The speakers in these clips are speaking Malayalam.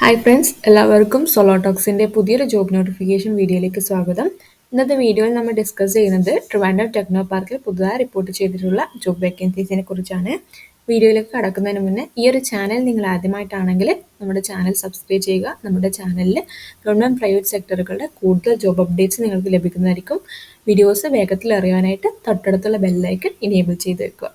ഹായ് ഫ്രണ്ട്സ്, എല്ലാവർക്കും സൊലോടോക്സിൻ്റെ പുതിയൊരു ജോബ് നോട്ടിഫിക്കേഷൻ വീഡിയോയിലേക്ക് സ്വാഗതം. ഇന്നത്തെ വീഡിയോയിൽ നമ്മൾ ഡിസ്കസ് ചെയ്യുന്നത് ട്രിവാൻഡ്രം ടെക്നോ പാർക്കിൽ പുതുതായി റിപ്പോർട്ട് ചെയ്തിട്ടുള്ള ജോബ് വേക്കൻസീസിനെ കുറിച്ചാണ്. വീഡിയോയിലേക്ക് കടക്കുന്നതിന് മുന്നേ ഈ ഒരു ചാനൽ നിങ്ങൾ ആദ്യമായിട്ടാണെങ്കിൽ നമ്മുടെ ചാനൽ സബ്സ്ക്രൈബ് ചെയ്യുക. നമ്മുടെ ചാനലിൽ ഗവൺമെൻറ് പ്രൈവറ്റ് സെക്ടറുകളുടെ കൂടുതൽ ജോബ് അപ്ഡേറ്റ്സ് നിങ്ങൾക്ക് ലഭിക്കുന്നതായിരിക്കും. വീഡിയോസ് വേഗത്തിൽ അറിയാനായിട്ട് തൊട്ടടുത്തുള്ള ബെല്ലൈക്കൺ ഇനേബിൾ ചെയ്ത് വെക്കുക.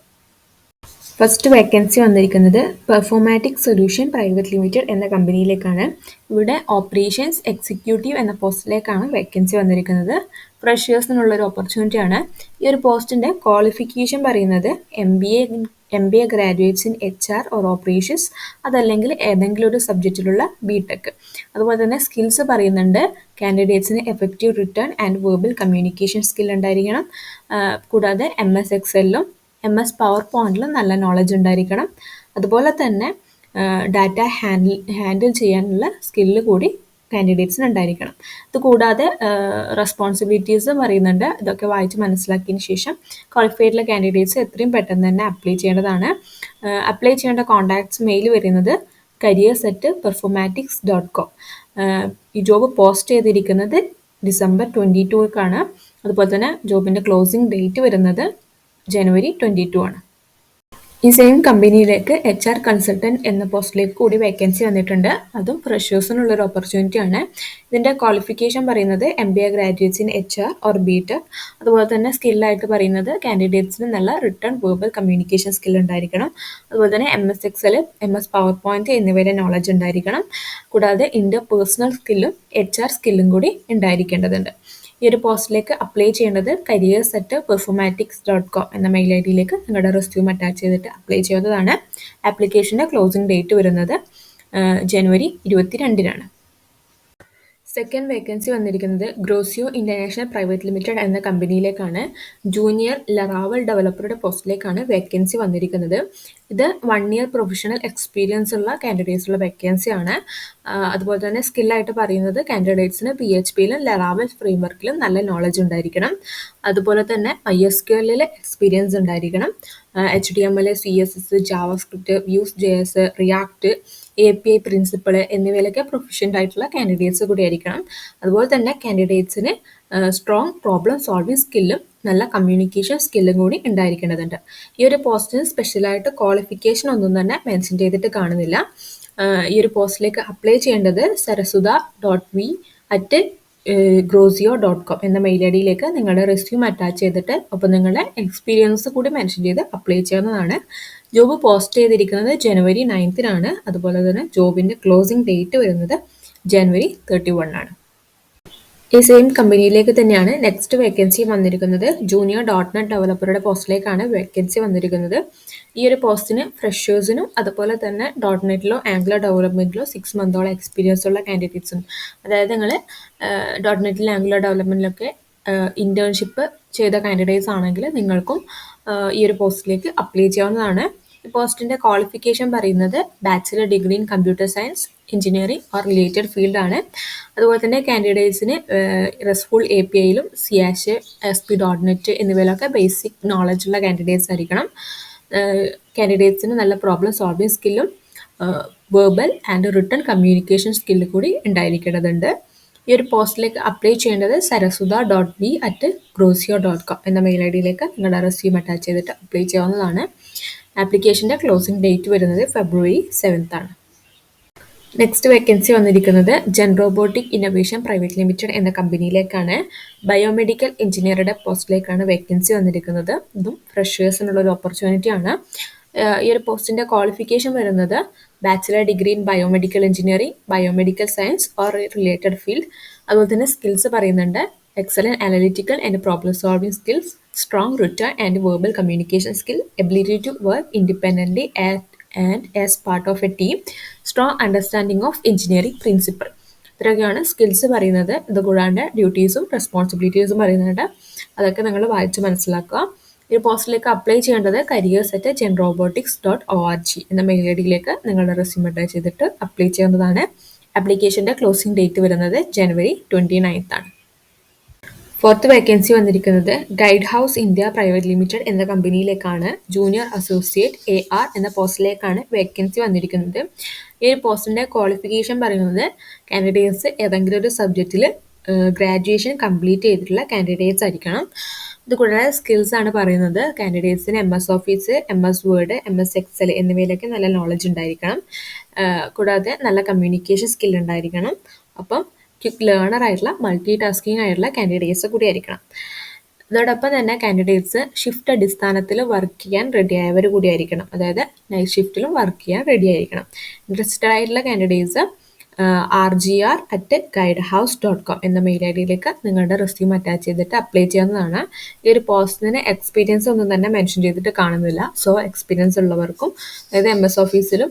ഫസ്റ്റ് വേക്കൻസി വന്നിരിക്കുന്നത് പെർഫോമാറ്റിക് സൊല്യൂഷൻ പ്രൈവറ്റ് ലിമിറ്റഡ് എന്ന കമ്പനിയിലേക്കാണ്. ഇവിടെ ഓപ്പറേഷൻസ് എക്സിക്യൂട്ടീവ് എന്ന പോസ്റ്റിലേക്കാണ് വേക്കൻസി വന്നിരിക്കുന്നത്. ഫ്രഷേഴ്സിനുള്ളൊരു ഓപ്പർച്യൂണിറ്റിയാണ്. ഈ ഒരു പോസ്റ്റിൻ്റെ ക്വാളിഫിക്കേഷൻ പറയുന്നത് M B A graduates in HR or operations, അതല്ലെങ്കിൽ ഏതെങ്കിലും ഒരു സബ്ജക്റ്റിലുള്ള BTech. അതുപോലെ തന്നെ സ്കിൽസ് പറയുന്നുണ്ട്. കാൻഡിഡേറ്റ്സിന് effective written and verbal communication skill ഉണ്ടായിരിക്കണം. കൂടാതെ MS Excelലും MS പവർ പോയിന്റിലും നല്ല നോളജ് ഉണ്ടായിരിക്കണം. അതുപോലെ തന്നെ ഡാറ്റ ഹാൻഡിൽ ചെയ്യാനുള്ള സ്കില്ല് കൂടി കാൻഡിഡേറ്റ്സിന് ഉണ്ടായിരിക്കണം. ഇത് കൂടാതെ റെസ്പോൺസിബിലിറ്റീസ് പറയുന്നുണ്ട്. ഇതൊക്കെ വായിച്ച് മനസ്സിലാക്കിയതിന് ശേഷം ക്വാളിഫൈഡുള്ള കാൻഡിഡേറ്റ്സ് എത്രയും പെട്ടെന്ന് തന്നെ അപ്ലൈ ചെയ്യേണ്ടതാണ്. അപ്ലൈ ചെയ്യേണ്ട കോൺടാക്ട്സ് മെയിൽ വരുന്നത് careers@performatics.com. ഈ ജോബ് പോസ്റ്റ് ചെയ്തിരിക്കുന്നത് December 22 അതുപോലെ തന്നെ ജോബിൻ്റെ ക്ലോസിംഗ് ഡേറ്റ് വരുന്നത് January 22 ആണ്. ഈ സെയിം കമ്പനിയിലേക്ക് HR കൺസൾട്ടൻറ്റ് എന്ന പോസ്റ്റിലേക്ക് കൂടി വേക്കൻസി വന്നിട്ടുണ്ട്. അതും ഫ്രഷേഴ്സിനുള്ളൊരു ഓപ്പർച്യൂണിറ്റി ആണ്. ഇതിൻ്റെ ക്വാളിഫിക്കേഷൻ പറയുന്നത് MBA graduates in HR or BTech. അതുപോലെ തന്നെ സ്കില്ലായിട്ട് പറയുന്നത് കാൻഡിഡേറ്റ്സിന് നല്ല റിട്ടേൺ വെർബൽ കമ്മ്യൂണിക്കേഷൻ സ്കിൽ ഉണ്ടായിരിക്കണം. അതുപോലെ തന്നെ MS Excel, MS power point എന്നിവയുടെ നോളജ് ഉണ്ടായിരിക്കണം. കൂടാതെ പേഴ്സണൽ സ്കില്ലും HR സ്കില്ലും കൂടി ഉണ്ടായിരിക്കേണ്ടതുണ്ട്. ഈ ഒരു പോസ്റ്റിലേക്ക് അപ്ലൈ ചെയ്യേണ്ടത് careers@performatics.com എന്ന മെയിൽ ID-യിലേക്ക് നിങ്ങളുടെ റെസ്യൂം അറ്റാച്ച് ചെയ്തിട്ട് അപ്ലൈ ചെയ്യുന്നതാണ്. ആപ്ലിക്കേഷൻ്റെ ക്ലോസിംഗ് ഡേറ്റ് വരുന്നത് January 22. സെക്കൻഡ് വേക്കൻസി വന്നിരിക്കുന്നത് ഗ്രോസിയോ ഇൻ്റർനാഷണൽ പ്രൈവറ്റ് ലിമിറ്റഡ് എന്ന കമ്പനിയിലേക്കാണ്. ജൂനിയർ ലറാവൽ ഡെവലപ്പറുടെ പോസ്റ്റിലേക്കാണ് വേക്കൻസി വന്നിരിക്കുന്നത്. ഇത് 1 year പ്രൊഫഷണൽ എക്സ്പീരിയൻസ് ഉള്ള കാൻഡിഡേറ്റ്സുള്ള വേക്കൻസിയാണ്. അതുപോലെ തന്നെ സ്കില്ലായിട്ട് പറയുന്നത് കാൻഡിഡേറ്റ്സിന് PHPയിലും ലറാവൽ ഫ്രെയിംവർക്കിലും നല്ല നോളജ് ഉണ്ടായിരിക്കണം. അതുപോലെ തന്നെ MySQL എക്സ്പീരിയൻസ് ഉണ്ടായിരിക്കണം. HTML, CSS, JavaScript, Vue.js, React, API principle എന്നിവയിലൊക്കെ പ്രൊഫഷ്യൻ്റ് ആയിട്ടുള്ള കാൻഡിഡേറ്റ്സ് കൂടി ആയിരിക്കണം. അതുപോലെ തന്നെ കാൻഡിഡേറ്റ്സിന് സ്ട്രോങ് പ്രോബ്ലം സോൾവിങ് സ്കില്ലും നല്ല കമ്മ്യൂണിക്കേഷൻ സ്കില്ലും കൂടി ഉണ്ടായിരിക്കേണ്ടതുണ്ട്. ഈ ഒരു പോസ്റ്റിന് സ്പെഷ്യലായിട്ട് ക്വാളിഫിക്കേഷൻ ഒന്നും തന്നെ മെൻഷൻ ചെയ്തിട്ട് കാണുന്നില്ല. ഈ ഒരു പോസ്റ്റിലേക്ക് അപ്ലൈ ചെയ്യേണ്ടത് sarasudha.v@grosio.com എന്ന മെയിൽ ID-യിലേക്ക് നിങ്ങളുടെ റെസ്യൂം അറ്റാച്ച് ചെയ്തിട്ട് ഒപ്പം നിങ്ങളുടെ എക്സ്പീരിയൻസ് കൂടി മെൻഷൻ ചെയ്ത് അപ്ലൈ ചെയ്യാവുന്നതാണ്. ജോബ് പോസ്റ്റ് ചെയ്തിരിക്കുന്നത് January 9 അതുപോലെ തന്നെ ജോബിൻ്റെ ക്ലോസിംഗ് ഡേറ്റ് വരുന്നത് January 31. ഈ സെയിം കമ്പനിയിലേക്ക് തന്നെയാണ് നെക്സ്റ്റ് വേക്കൻസി വന്നിരിക്കുന്നത്. ജൂനിയർ .NET ഡെവലപ്പറുടെ പോസ്റ്റിലേക്കാണ് വേക്കൻസി വന്നിരിക്കുന്നത്. ഈ ഒരു പോസ്റ്റിന് ഫ്രഷേഴ്സിനും അതുപോലെ തന്നെ .NET-ലോ ആംഗുലർ ഡെവലപ്മെൻറ്റിലോ 6 month എക്സ്പീരിയൻസ് ഉള്ള കാൻഡിഡേറ്റ്സിനും, അതായത് നിങ്ങൾ .NET-ൽ ആംഗുലർ ഡെവലപ്മെൻറ്റിലൊക്കെ ഇൻറ്റേൺഷിപ്പ് ചെയ്ത കാൻഡിഡേറ്റ്സ് ആണെങ്കിൽ നിങ്ങൾക്കും ഈ ഒരു പോസ്റ്റിലേക്ക് അപ്ലൈ ചെയ്യാവുന്നതാണ്. ഈ പോസ്റ്റിൻ്റെ ക്വാളിഫിക്കേഷൻ പറയുന്നത് bachelor degree in computer science, engineering or related ഫീൽഡാണ്. അതുപോലെ തന്നെ കാൻഡിഡേറ്റ്സിന് RESTful API-യിലും ASP.NET എന്നിവയിലൊക്കെ ബേസിക് നോളജ് ഉള്ള കാൻഡിഡേറ്റ്സ് ആയിരിക്കണം. കാൻഡിഡേറ്റ്സിന് നല്ല പ്രോബ്ലം സോൾവിങ് സ്കില്ലും verbal and written communication skill കൂടി ഉണ്ടായിരിക്കേണ്ടതുണ്ട്. ഈ ഒരു പോസ്റ്റിലേക്ക് അപ്ലൈ ചെയ്യേണ്ടത് sarasudha.v@grosio.com എന്ന മെയിൽ ID-യിലേക്ക് നിങ്ങളുടെ റെസ്യൂം അറ്റാച്ച് ചെയ്തിട്ട് അപ്ലൈ ചെയ്യാവുന്നതാണ്. ആപ്ലിക്കേഷൻ്റെ ക്ലോസിംഗ് ഡേറ്റ് വരുന്നത് February 7. നെക്സ്റ്റ് വേക്കൻസി വന്നിരിക്കുന്നത് gen robotic innovation private limited എന്ന കമ്പനിയിലേക്കാണ്. ബയോമെഡിക്കൽ എഞ്ചിനീയറുടെ പോസ്റ്റിലേക്കാണ് വേക്കൻസി വന്നിരിക്കുന്നത്. ഇതും ഫ്രഷേഴ്സിനുള്ളൊരു ഓപ്പർച്യൂണിറ്റിയാണ്. ഈ ഒരു പോസ്റ്റിൻ്റെ ക്വാളിഫിക്കേഷൻ വരുന്നത് bachelor degree in biomedical engineering, biomedical science or related field. അതുപോലെ തന്നെ സ്കിൽസ് പറയുന്നുണ്ട് excellent analytical and problem solving skills, strong written and verbal communication skill, ability to work independently and as part of a team, strong understanding of engineering principle. ഇത്രയൊക്കെയാണ് സ്കിൽസ് പറയുന്നത്. ഇത് കൂടാണ്ട് ഡ്യൂട്ടീസും റെസ്പോൺസിബിലിറ്റീസും പറയുന്നുണ്ട്. അതൊക്കെ നിങ്ങൾ വായിച്ച് മനസ്സിലാക്കുക. ഈ പോസ്റ്റിലേക്ക് അപ്ലൈ ചെയ്യേണ്ടത് careers@genrobotics.org എന്ന മെയിൽ ID-യിലേക്ക് നിങ്ങളുടെ റെസ്യൂം അറ്റാച്ച് ചെയ്തിട്ട് അപ്ലൈ ചെയ്യാവുന്നതാണ്. ആപ്ലിക്കേഷൻ്റെ ക്ലോസിംഗ് ഡേറ്റ് വരുന്നത് January 29. ഫോർത്ത് വേക്കൻസി വന്നിരിക്കുന്നത് guide house India private limited എന്ന കമ്പനിയിലേക്കാണ്. ജൂനിയർ അസോസിയേറ്റ് AR എന്ന പോസ്റ്റിലേക്കാണ് വേക്കൻസി വന്നിരിക്കുന്നത്. ഈ ഒരു പോസ്റ്റിൻ്റെ ക്വാളിഫിക്കേഷൻ പറയുന്നത് കാൻഡിഡേറ്റ്സ് ഏതെങ്കിലും ഒരു സബ്ജക്റ്റിൽ ഗ്രാജുവേഷൻ കംപ്ലീറ്റ് ചെയ്തിട്ടുള്ള കാൻഡിഡേറ്റ്സ് ആയിരിക്കണം. ഇതുകൂടാതെ സ്കിൽസ് ആണ് പറയുന്നത്. കാൻഡിഡേറ്റ്സിന് MS office, MS word, MS excel എന്നിവയിലൊക്കെ നല്ല നോളജ് ഉണ്ടായിരിക്കണം. കൂടാതെ നല്ല കമ്മ്യൂണിക്കേഷൻ സ്കിൽ ഉണ്ടായിരിക്കണം. അപ്പം ക്വിക്ക് ലേണർ ആയിട്ടുള്ള മൾട്ടി ടാസ്കിങ് ആയിട്ടുള്ള കാൻഡിഡേറ്റ്സ് കൂടി ആയിരിക്കണം. അതോടൊപ്പം തന്നെ കാൻഡിഡേറ്റ്സ് ഷിഫ്റ്റ് അടിസ്ഥാനത്തിൽ വർക്ക് ചെയ്യാൻ റെഡി ആയവർ കൂടി ആയിരിക്കണം. അതായത് നൈറ്റ് ഷിഫ്റ്റിലും വർക്ക് ചെയ്യാൻ റെഡി ആയിരിക്കണം. ഇൻട്രസ്റ്റഡ് ആയിട്ടുള്ള കാൻഡിഡേറ്റ്സ് rgr@guidehouse.com എന്ന മെയിൽ ഐഡിയിലേക്ക് നിങ്ങളുടെ റെസ്യൂം അറ്റാച്ച് ചെയ്തിട്ട് അപ്ലൈ ചെയ്യാവുന്നതാണ്. ഈ ഒരു പോസ്റ്റിന് എക്സ്പീരിയൻസ് ഒന്നും തന്നെ മെൻഷൻ ചെയ്തിട്ട് കാണുന്നില്ല. സോ എക്സ്പീരിയൻസ് ഉള്ളവർക്കും, അതായത് MS ഓഫീസിലും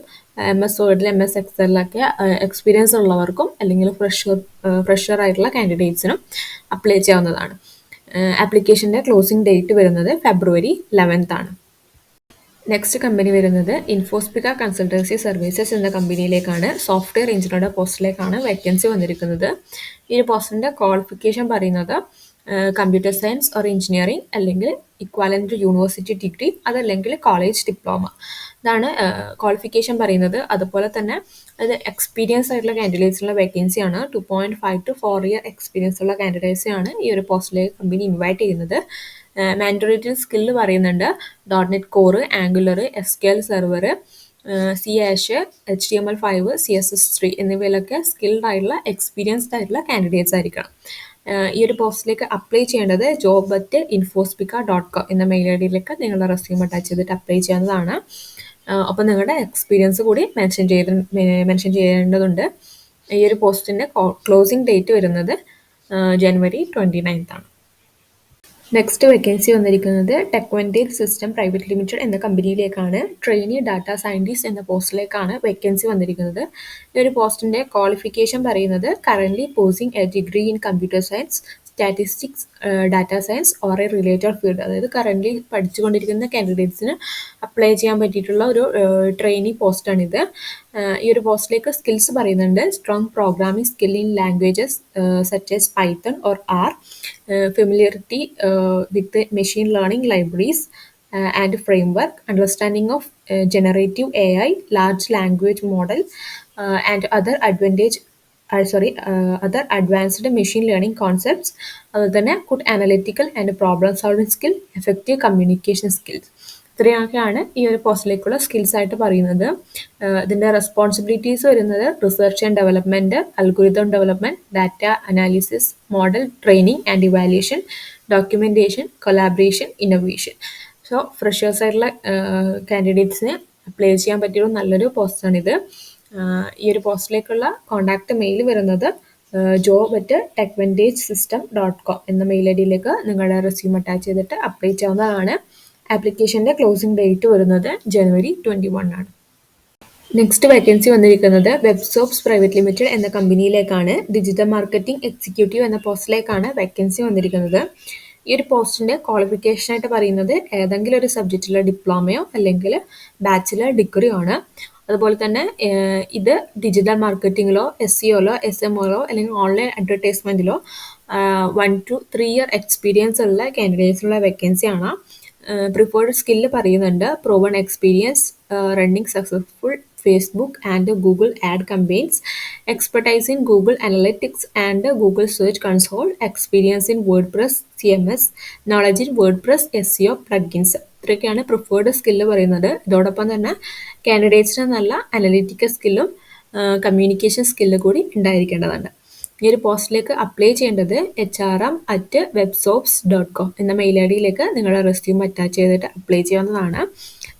MS വേർഡിൽ MS എക്സലിലൊക്കെ എക്സ്പീരിയൻസ് ഉള്ളവർക്കും അല്ലെങ്കിൽ ഫ്രഷർ ആയിട്ടുള്ള കാൻഡിഡേറ്റ്സിനും അപ്ലൈ ചെയ്യാവുന്നതാണ്. ആപ്ലിക്കേഷൻ്റെ ക്ലോസിംഗ് ഡേറ്റ് വരുന്നത് February 11th ആണ്. നെക്സ്റ്റ് കമ്പനി വരുന്നത് ഇൻഫോസ്പിക കൺസൾട്ടൻസി സർവീസസ് എന്ന കമ്പനിയിലേക്കാണ്. സോഫ്റ്റ്വെയർ എഞ്ചിനീയറുടെ പോസ്റ്റിലേക്കാണ് വേക്കൻസി വന്നിരിക്കുന്നത്. ഈ ഒരു പോസ്റ്റിൻ്റെ ക്വാളിഫിക്കേഷൻ പറയുന്നത് കമ്പ്യൂട്ടർ സയൻസ് ഓർ എഞ്ചിനീയറിംഗ് അല്ലെങ്കിൽ ഇക്വാലൻ്റ് യൂണിവേഴ്സിറ്റി ഡിഗ്രി, അതല്ലെങ്കിൽ കോളേജ് ഡിപ്ലോമ. ഇതാണ് ക്വാളിഫിക്കേഷൻ പറയുന്നത്. അതുപോലെ തന്നെ അത് എക്സ്പീരിയൻസ് ആയിട്ടുള്ള കാൻഡിഡേറ്റ്സിനുള്ള വേക്കൻസിയാണ്. 2.5 to 4 year എക്സ്പീരിയൻസ് ഉള്ള കാൻഡിഡേറ്റ്സിനാണ് ഈ ഒരു പോസ്റ്റിലേക്ക് കമ്പനി ഇൻവൈറ്റ് ചെയ്യുന്നത്. മാൻഡറേറ്ററി സ്കില്ല് പറയുന്നുണ്ട് .NET core, Angular, SQL server, C#, HTML5, CSS3 എന്നിവയിലൊക്കെ സ്കിൽഡ് ആയിട്ടുള്ള എക്സ്പീരിയൻസ്ഡ് ആയിട്ടുള്ള കാൻഡിഡേറ്റ്സ് ആയിരിക്കണം. ഈ ഒരു പോസ്റ്റിലേക്ക് അപ്ലൈ ചെയ്യേണ്ടത് job@infospica.com എന്ന മെയിൽ ഐഡിയിലേക്ക് നിങ്ങളുടെ റെസ്യൂം അറ്റാച്ച് ചെയ്തിട്ട് അപ്ലൈ ചെയ്യാവുന്നതാണ്. അപ്പോൾ നിങ്ങളുടെ എക്സ്പീരിയൻസ് കൂടി മെൻഷൻ ചെയ്യേണ്ടതുണ്ട്. ഈ ഒരു പോസ്റ്റിൻ്റെ ക്ലോസിംഗ് ഡേറ്റ് വരുന്നത് January 29th ആണ്. നെക്സ്റ്റ് വേക്കൻസി വന്നിരിക്കുന്നത് ടെക്വൻറ്റേജ് സിസ്റ്റം പ്രൈവറ്റ് ലിമിറ്റഡ് എന്ന കമ്പനിയിലേക്കാണ്. ട്രെയിനി ഡാറ്റ സയൻറ്റിസ്റ്റ് എന്ന പോസ്റ്റിലേക്കാണ് വേക്കൻസി വന്നിരിക്കുന്നത്. ഈ ഒരു പോസ്റ്റിൻ്റെ ക്വാളിഫിക്കേഷൻ പറയുന്നത് currently pausing A degree in computer science, statistics, data science or A related field. അതായത് കറൻ്റ്ലി പഠിച്ചുകൊണ്ടിരിക്കുന്ന കാൻഡിഡേറ്റ്സിന് അപ്ലൈ ചെയ്യാൻ പറ്റിയിട്ടുള്ള ഒരു ട്രെയിനി പോസ്റ്റാണിത്. ഈ ഒരു പോസ്റ്റിലേക്ക് സ്കിൽസ് പറയുന്നുണ്ട്. Strong programming skill in languages such as Python or R, familiarity with machine learning libraries and framework, understanding of generative AI, large language model, and other advanced machine learning concepts. അതുപോലെ തന്നെ good analytical and problem solving skill, effective communication skills. ഇത്രയൊക്കെയാണ് ഈ ഒരു പോസ്റ്റിലേക്കുള്ള സ്കിൽസ് ആയിട്ട് പറയുന്നത്. ഇതിൻ്റെ റെസ്പോൺസിബിലിറ്റീസ് വരുന്നത് research and development, algorithm development, data analysis, model training and evaluation, documentation, collaboration, innovation. So freshers ആയിട്ടുള്ള കാൻഡിഡേറ്റ്സിന് അപ്ലൈ ചെയ്യാൻ പറ്റിയൊരു നല്ലൊരു പോസ്റ്റാണിത്. ഈ ഒരു പോസ്റ്റിലേക്കുള്ള കോൺടാക്റ്റ് മെയിൽ വരുന്നത് job@techvantagesystem.com എന്ന മെയിൽ ഐഡിയിലേക്ക് നിങ്ങളുടെ റെസ്യൂം അറ്റാച്ച് ചെയ്തിട്ട് അപ്ലൈ ചെയ്യാവുന്നതാണ്. ആപ്ലിക്കേഷൻ്റെ ക്ലോസിംഗ് ഡേറ്റ് വരുന്നത് January 21 ആണ്. നെക്സ്റ്റ് വേക്കൻസി വന്നിരിക്കുന്നത് വെബ്സോപ്സ് പ്രൈവറ്റ് ലിമിറ്റഡ് എന്ന കമ്പനിയിലേക്കാണ്. ഡിജിറ്റൽ മാർക്കറ്റിംഗ് എക്സിക്യൂട്ടീവ് എന്ന പോസ്റ്റിലേക്കാണ് വേക്കൻസി വന്നിരിക്കുന്നത്. ഈ ഒരു പോസ്റ്റിൻ്റെ ക്വാളിഫിക്കേഷനായിട്ട് പറയുന്നത് ഏതെങ്കിലും ഒരു സബ്ജക്റ്റിലെ ഡിപ്ലോമയോ അല്ലെങ്കിൽ ബാച്ചിലർ ഡിഗ്രിയോ ആണ്. അതുപോലെ തന്നെ ഇത് ഡിജിറ്റൽ മാർക്കറ്റിങ്ങിലോ SEOയിലോ SMOയിലോ അല്ലെങ്കിൽ ഓൺലൈൻ അഡ്വർടൈസ്മെൻറ്റിലോ 1 to 3 year എക്സ്പീരിയൻസ് ഉള്ള കാൻഡിഡേറ്റ്സിനുള്ള വേക്കൻസിയാണ്. പ്രിഫേർഡ് സ്കില്ല് പറയുന്നുണ്ട്. Proven experience running successful Facebook and Google ad campaigns, expertise in Google Analytics and Google Search Console, experience in WordPress CMS, knowledge in WordPress SEO plugins. ഇത്രയൊക്കെയാണ് പ്രിഫേർഡ് സ്കില്ല് പറയുന്നത്. ഇതോടൊപ്പം തന്നെ കാൻഡിഡേറ്റ്സിന് നല്ല അനലിറ്റിക്കൽ സ്കില്ലും കമ്മ്യൂണിക്കേഷൻ സ്കില്ല് കൂടി ഉണ്ടായിരിക്കേണ്ടതുണ്ട്. ഈ ഒരു പോസ്റ്റിലേക്ക് അപ്ലൈ ചെയ്യേണ്ടത് hrm@websops.com എന്ന മെയിൽ ഐഡിയിലേക്ക് നിങ്ങളുടെ റെസ്യൂം അറ്റാച്ച് ചെയ്തിട്ട് അപ്ലൈ ചെയ്യാവുന്നതാണ്.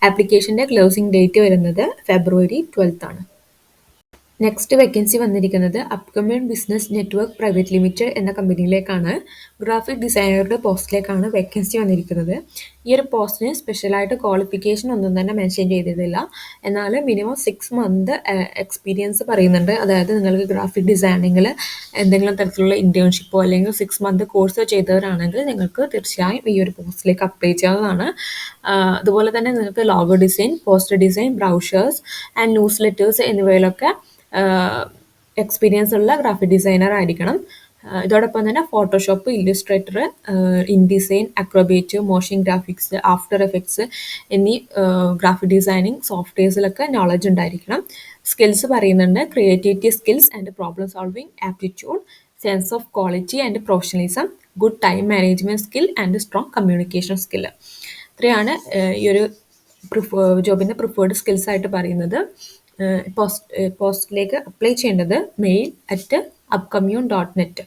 ആപ്ലിക്കേഷൻ്റെ ക്ലോസിംഗ് ഡേറ്റ് വരുന്നത് February 12th ആണ്. നെക്സ്റ്റ് വേക്കൻസി വന്നിരിക്കുന്നത് upcoming business network private limited എന്ന കമ്പനിയിലേക്കാണ്. ഗ്രാഫിക് ഡിസൈനറുടെ പോസ്റ്റിലേക്കാണ് വേക്കൻസി വന്നിരിക്കുന്നത്. ഈ ഒരു പോസ്റ്റിന് സ്പെഷ്യലായിട്ട് ക്വാളിഫിക്കേഷൻ ഒന്നും തന്നെ മെൻഷൻ ചെയ്തിട്ടില്ല. എന്നാൽ മിനിമം 6 month എക്സ്പീരിയൻസ് പറയുന്നുണ്ട്. അതായത് നിങ്ങൾക്ക് ഗ്രാഫിക് ഡിസൈനിങ്ങിൽ എന്തെങ്കിലും തരത്തിലുള്ള ഇൻറ്റേൺഷിപ്പോ അല്ലെങ്കിൽ 6 month കോഴ്സോ ചെയ്തവരാണെങ്കിൽ നിങ്ങൾക്ക് തീർച്ചയായും ഈ ഒരു പോസ്റ്റിലേക്ക് അപ്ലൈ ചെയ്യാവുന്നതാണ്. അതുപോലെ തന്നെ നിങ്ങൾക്ക് logo design, poster design, brochures and newsletters എന്നിവയിലൊക്കെ എക്സ്പീരിയൻസ് ഉള്ള ഗ്രാഫിക് ഡിസൈനർ ആയിരിക്കണം. ഇതോടൊപ്പം തന്നെ Photoshop, Illustrator, InDesign, Acrobat, motion graphics, After Effects എന്നീ ഗ്രാഫിക് ഡിസൈനിങ് സോഫ്റ്റ്വെയർസിലൊക്കെ നോളജ് ഉണ്ടായിരിക്കണം. സ്കിൽസ് പറയുന്നുണ്ട് creativity skills and problem solving aptitude, sense of quality and professionalism, good time management skill and strong communication skill. ഇത്രയാണ് ഈ ഒരു ജോബിൻ്റെ പ്രിഫേർഡ് സ്കിൽസ് ആയിട്ട് പറയുന്നത്. പോസ്റ്റിലേക്ക് അപ്ലൈ ചെയ്യേണ്ടത് mail@upcommune.net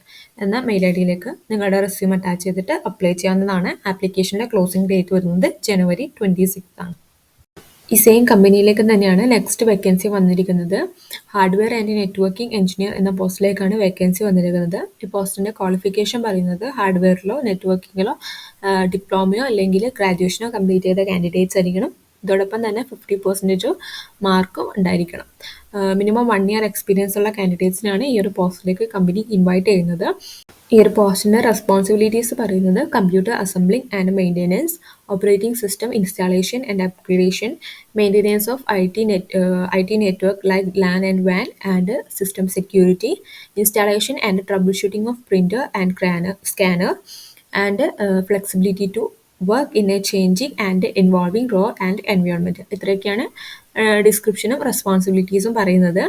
എന്ന മെയിൽ ഐ ഡിയിലേക്ക് നിങ്ങളുടെ റെസ്യൂം അറ്റാച്ച് ചെയ്തിട്ട് അപ്ലൈ ചെയ്യാവുന്നതാണ്. ആപ്ലിക്കേഷൻ്റെ ക്ലോസിംഗ് ഡേറ്റ് വരുന്നത് January 26 ആണ്. ഈ സെയിം കമ്പനിയിലേക്ക് തന്നെയാണ് നെക്സ്റ്റ് വേക്കൻസി വന്നിരിക്കുന്നത്. ഹാർഡ്വെയർ ആൻഡ് നെറ്റ്വർക്കിംഗ് എഞ്ചിനീയർ എന്ന പോസ്റ്റിലേക്കാണ് വേക്കൻസി വന്നിരിക്കുന്നത്. ഈ പോസ്റ്റിൻ്റെ ക്വാളിഫിക്കേഷൻ പറയുന്നത് ഹാർഡ്വെയറിലോ നെറ്റ്വർക്കിങ്ങിലോ ഡിപ്ലോമയോ അല്ലെങ്കിൽ ഗ്രാജുവേഷനോ കംപ്ലീറ്റ് ചെയ്ത കാൻഡിഡേറ്റ്സ് ആയിരിക്കണം. ഇതോടൊപ്പം തന്നെ 50% മാർക്കും ഉണ്ടായിരിക്കണം. മിനിമം 1 year എക്സ്പീരിയൻസ് ഉള്ള കാൻഡിഡേറ്റ്സിനാണ് ഈ ഒരു പോസ്റ്റിലേക്ക് കമ്പനി ഇൻവൈറ്റ് ചെയ്യുന്നത്. ഈ ഒരു പോസ്റ്റിൻ്റെ റെസ്പോൺസിബിലിറ്റീസ് പറയുന്നത് computer assembling and maintenance, operating system installation and upgradation, maintenance of IT network like LAN and WAN and system security, installation and troubleshooting of printer and scanner, and flexibility to work in a changing and involving role and environment. ഇത്രയൊക്കെയാണ് ഡിസ്ക്രിപ്ഷനും റെസ്പോൺസിബിലിറ്റീസും പറയുന്നത്.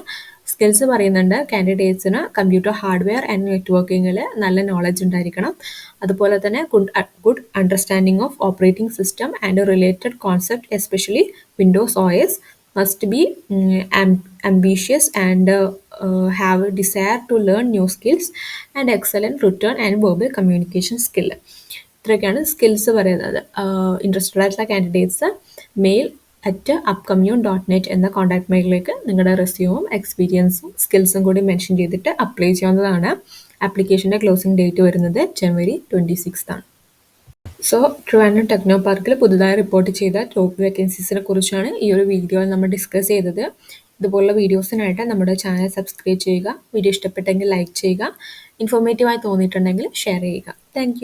സ്കിൽസ് പറയുന്നുണ്ട് കാൻഡിഡേറ്റ്സിന് കമ്പ്യൂട്ടർ ഹാർഡ്വെയർ ആൻഡ് നെറ്റ്വർക്കിങ്ങിൽ നല്ല നോളജ് ഉണ്ടായിരിക്കണം. അതുപോലെ തന്നെ good understanding of operating system and related concept especially Windows OS, must be ambitious and have a desire to learn new skills and excellent written and verbal communication skill. ഇത്രയൊക്കെയാണ് സ്കിൽസ് പറയുന്നത്. ഇൻട്രസ്റ്റഡ് ആയിട്ടുള്ള കാൻഡിഡേറ്റ്സ് mail@upcommune.net എന്ന കോൺടാക്ട് മെയിലിലേക്ക് നിങ്ങളുടെ റെസ്യൂമും എക്സ്പീരിയൻസും സ്കിൽസും കൂടി മെൻഷൻ ചെയ്തിട്ട് അപ്ലൈ ചെയ്യാവുന്നതാണ്. ആപ്ലിക്കേഷൻ്റെ ക്ലോസിംഗ് ഡേറ്റ് വരുന്നത് January 26 ആണ്. സോ ട്രിവാൻഡ്രം ടെക്നോ പാർക്കിൽ പുതുതായി റിപ്പോർട്ട് ചെയ്ത ജോബ് വേക്കൻസീസിനെ കുറിച്ചാണ് ഈ ഒരു വീഡിയോയിൽ നമ്മൾ ഡിസ്കസ് ചെയ്തത്. ഇതുപോലുള്ള വീഡിയോസിനായിട്ട് നമ്മുടെ ചാനൽ സബ്സ്ക്രൈബ് ചെയ്യുക. വീഡിയോ ഇഷ്ടപ്പെട്ടെങ്കിൽ ലൈക്ക് ചെയ്യുക. ഇൻഫോർമേറ്റീവായി തോന്നിയിട്ടുണ്ടെങ്കിൽ ഷെയർ ചെയ്യുക. താങ്ക്